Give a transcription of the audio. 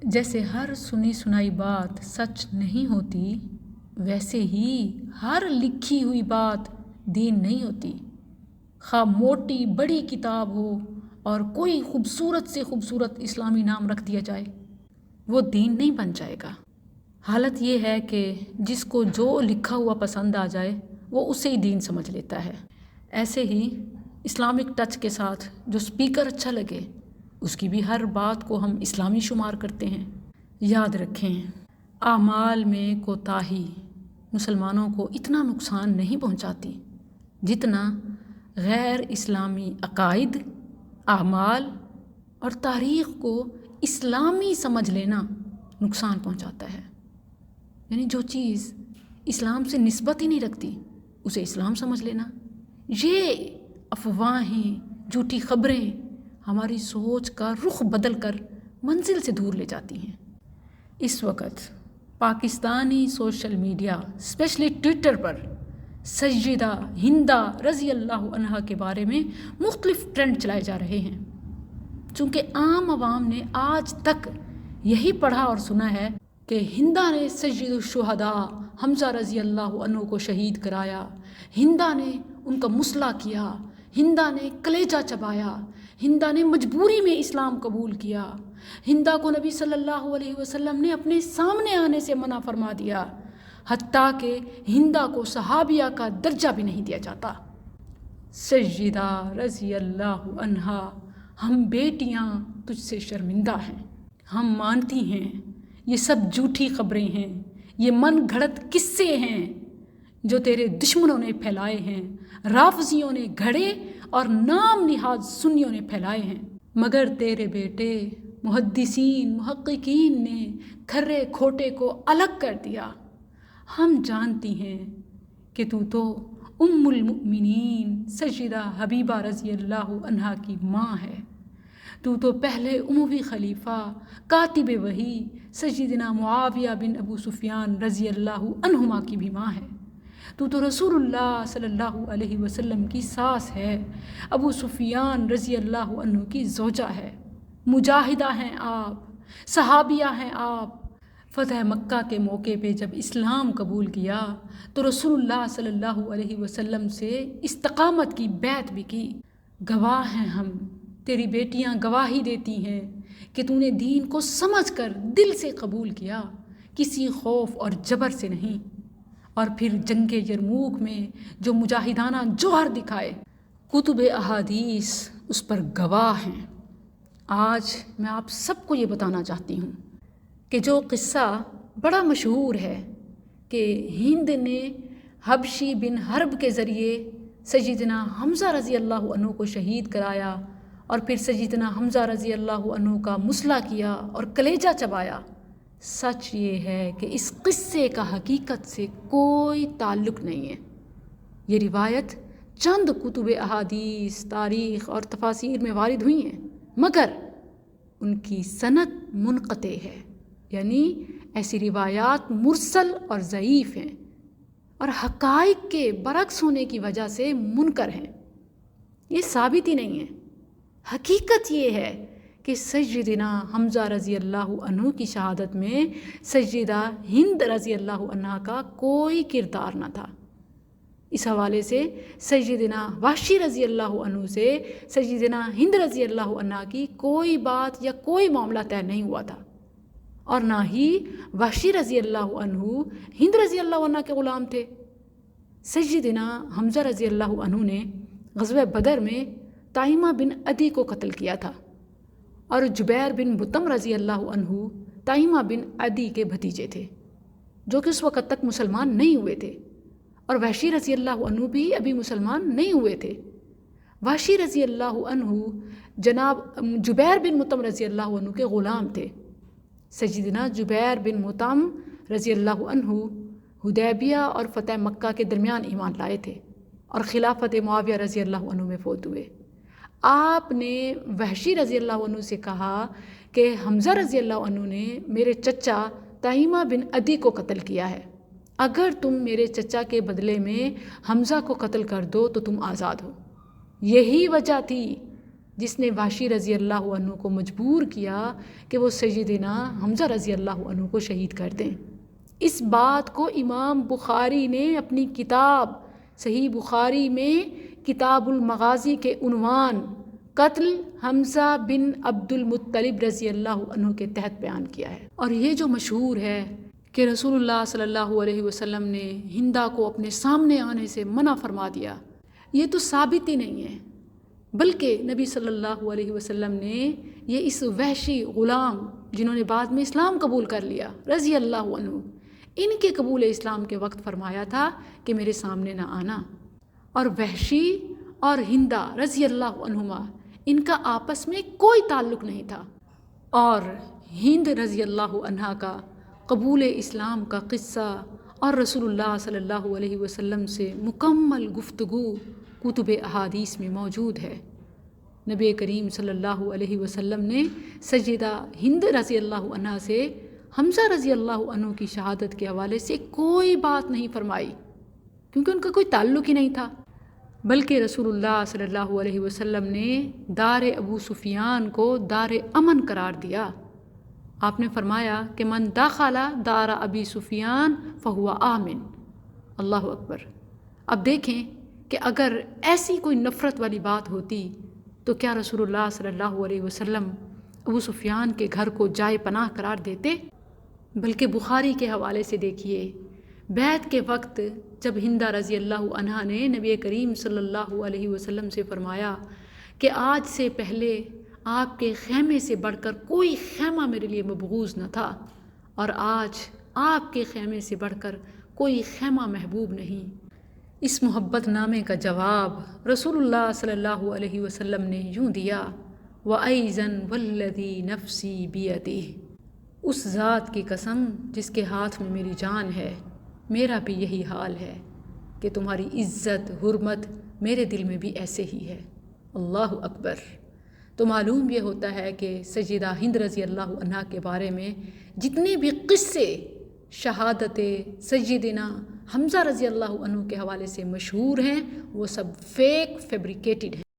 جیسے ہر سنی سنائی بات سچ نہیں ہوتی، ویسے ہی ہر لکھی ہوئی بات دین نہیں ہوتی۔ خواہ موٹی بڑی کتاب ہو اور کوئی خوبصورت سے خوبصورت اسلامی نام رکھ دیا جائے، وہ دین نہیں بن جائے گا۔ حالت یہ ہے کہ جس کو جو لکھا ہوا پسند آ جائے وہ اسے ہی دین سمجھ لیتا ہے۔ ایسے ہی اسلامک ٹچ کے ساتھ جو سپیکر اچھا لگے اس کی بھی ہر بات کو ہم اسلامی شمار کرتے ہیں۔ یاد رکھیں، اعمال میں کوتاہی مسلمانوں کو اتنا نقصان نہیں پہنچاتی جتنا غیر اسلامی عقائد، اعمال اور تاریخ کو اسلامی سمجھ لینا نقصان پہنچاتا ہے۔ یعنی جو چیز اسلام سے نسبت ہی نہیں رکھتی اسے اسلام سمجھ لینا، یہ افواہیں، جھوٹی خبریں ہماری سوچ کا رخ بدل کر منزل سے دور لے جاتی ہیں۔ اس وقت Pakistani social media specially Twitter پر سیدہ ہندہ رضی اللہ عنہا کے بارے میں مختلف ٹرینڈ چلائے جا رہے ہیں۔ چونکہ عام عوام نے آج تک یہی پڑھا اور سنا ہے کہ ہندہ نے سید الشہداء حمزہ رضی اللہ عنہ کو شہید کرایا، ہندہ نے ان کا مصلح کیا، ہندہ نے کلیجہ چبایا، ہندہ نے مجبوری میں اسلام قبول کیا، ہندہ کو نبی صلی اللہ علیہ وسلم نے اپنے سامنے آنے سے منع فرما دیا، حتیٰ کہ ہندہ کو صحابیہ کا درجہ بھی نہیں دیا جاتا۔ سیدہ رضی اللہ عنہا، ہم بیٹیاں تجھ سے شرمندہ ہیں، ہم مانتی ہیں یہ سب جھوٹی خبریں ہیں، یہ من گھڑت قصے ہیں جو تیرے دشمنوں نے پھیلائے ہیں، رافضیوں نے گھڑے اور نام نہاد سنیوں نے پھیلائے ہیں، مگر تیرے بیٹے محدثین محققین نے کھرے کھوٹے کو الگ کر دیا۔ ہم جانتی ہیں کہ تو ام المؤمنین سیدہ حبیبہ رضی اللہ عنہا کی ماں ہے، تو پہلے اموی خلیفہ کاتب وحی سیدنا معاویہ بن ابو سفیان رضی اللہ عنہما کی بھی ماں ہے، تو رسول اللہ صلی اللہ علیہ وسلم کی ساس ہے، ابو سفیان رضی اللہ عنہ کی زوجہ ہے، مجاہدہ ہیں آپ، صحابیہ ہیں آپ۔ فتح مکہ کے موقع پہ جب اسلام قبول کیا تو رسول اللہ صلی اللہ علیہ وسلم سے استقامت کی بیعت بھی کی۔ گواہ ہیں ہم، تیری بیٹیاں گواہی دیتی ہیں کہ تو نے دین کو سمجھ کر دل سے قبول کیا، کسی خوف اور جبر سے نہیں۔ اور پھر جنگ یرموک میں جو مجاہدانہ جوہر دکھائے، کتب احادیث اس پر گواہ ہیں۔ آج میں آپ سب کو یہ بتانا چاہتی ہوں کہ جو قصہ بڑا مشہور ہے کہ ہند نے حبشی بن حرب کے ذریعے سیدنا حمزہ رضی اللہ عنہ کو شہید کرایا اور پھر سیدنا حمزہ رضی اللہ عنہ کا مصلح کیا اور کلیجہ چبایا، سچ یہ ہے کہ اس قصے کا حقیقت سے کوئی تعلق نہیں ہے۔ یہ روایت چند کتب احادیث، تاریخ اور تفاسیر میں وارد ہوئی ہیں، مگر ان کی سند منقطع ہے، یعنی ایسی روایات مرسل اور ضعیف ہیں اور حقائق کے برعکس ہونے کی وجہ سے منکر ہیں۔ یہ ثابت ہی نہیں ہے۔ حقیقت یہ ہے کہ سیدنا حمزہ رضی اللہ عنہ کی شہادت میں سیدہ ہند رضی اللہ عنہ کا کوئی کردار نہ تھا۔ اس حوالے سے سیدنا وحشی رضی اللہ عنہ سے سیدنا ہند رضی اللہ عنہ کی کوئی بات یا کوئی معاملہ طے نہیں ہوا تھا، اور نہ ہی وحشی رضی اللہ عنہ ہند رضی اللہ عنہ کے غلام تھے۔ سیدنا حمزہ رضی اللہ عنہ نے غزوہ بدر میں طائمہ بن عدی کو قتل کیا تھا، اور جبیر بن مطعم رضی اللہ عنہ طائمہ بن عدی کے بھتیجے تھے جو کہ اس وقت تک مسلمان نہیں ہوئے تھے، اور وحشی رضی اللہ عنہ بھی ابھی مسلمان نہیں ہوئے تھے۔ وحشی رضی اللہ عنہ جناب جبیر بن مطعم رضی اللہ عنہ کے غلام تھے۔ سیدنا جبیر بن مطعم رضی اللہ عنہ حدیبیہ اور فتح مکہ کے درمیان ایمان لائے تھے اور خلافت معاویہ رضی اللہ عنہ میں فوت ہوئے۔ آپ نے وحشی رضی اللہ عنہ سے کہا کہ حمزہ رضی اللہ عنہ نے میرے چچا طائمہ بن عدی کو قتل کیا ہے، اگر تم میرے چچا کے بدلے میں حمزہ کو قتل کر دو تو تم آزاد ہو۔ یہی وجہ تھی جس نے وحشی رضی اللہ عنہ کو مجبور کیا کہ وہ سیدنا حمزہ رضی اللہ عنہ کو شہید کر دیں۔ اس بات کو امام بخاری نے اپنی کتاب صحیح بخاری میں کتاب المغازی کے عنوان قتل حمزہ بن عبد المطلب رضی اللہ عنہ کے تحت بیان کیا ہے۔ اور یہ جو مشہور ہے کہ رسول اللہ صلی اللہ علیہ وسلم نے ہندا کو اپنے سامنے آنے سے منع فرما دیا، یہ تو ثابت ہی نہیں ہے، بلکہ نبی صلی اللہ علیہ وسلم نے یہ اس وحشی غلام جنہوں نے بعد میں اسلام قبول کر لیا رضی اللہ عنہ، ان کے قبول اسلام کے وقت فرمایا تھا کہ میرے سامنے نہ آنا۔ اور وحشی اور ہندا رضی اللہ عنہما ان کا آپس میں کوئی تعلق نہیں تھا، اور ہند رضی اللہ عنہا کا قبول اسلام کا قصہ اور رسول اللہ صلی اللہ علیہ وسلم سے مکمل گفتگو کتب احادیث میں موجود ہے۔ نبی کریم صلی اللہ علیہ وسلم نے سیدہ ہند رضی اللہ عنہا سے حمزہ رضی اللہ عنہ کی شہادت کے حوالے سے کوئی بات نہیں فرمائی، کیونکہ ان کا کوئی تعلق ہی نہیں تھا، بلکہ رسول اللہ صلی اللہ علیہ وسلم نے دار ابو سفیان کو دار امن قرار دیا۔ آپ نے فرمایا کہ من دخل دار ابی سفیان فہو آمن۔ اللہ اکبر۔ اب دیکھیں کہ اگر ایسی کوئی نفرت والی بات ہوتی تو کیا رسول اللہ صلی اللہ علیہ وسلم ابو سفیان کے گھر کو جائے پناہ قرار دیتے؟ بلکہ بخاری کے حوالے سے دیکھیے، بیعت کے وقت جب ہندا رضی اللہ عنہا نے نبی کریم صلی اللہ علیہ وسلم سے فرمایا کہ آج سے پہلے آپ کے خیمے سے بڑھ کر کوئی خیمہ میرے لیے مبغوض نہ تھا، اور آج آپ کے خیمے سے بڑھ کر کوئی خیمہ محبوب نہیں، اس محبت نامے کا جواب رسول اللہ صلی اللہ علیہ وسلم نے یوں دیا، وَأَيْزًا وَالَّذِي نَفْسِي بِيَدِهِ، اس ذات کی قسم جس کے ہاتھ میں میری جان ہے، میرا بھی یہی حال ہے کہ تمہاری عزت حرمت میرے دل میں بھی ایسے ہی ہے۔ اللہ اکبر۔ تو معلوم یہ ہوتا ہے کہ سیدہ ہند رضی اللہ عنہا کے بارے میں جتنے بھی قصے شہادت سیدنا حمزہ رضی اللہ عنہ کے حوالے سے مشہور ہیں وہ سب فیک فیبریکیٹڈ ہیں۔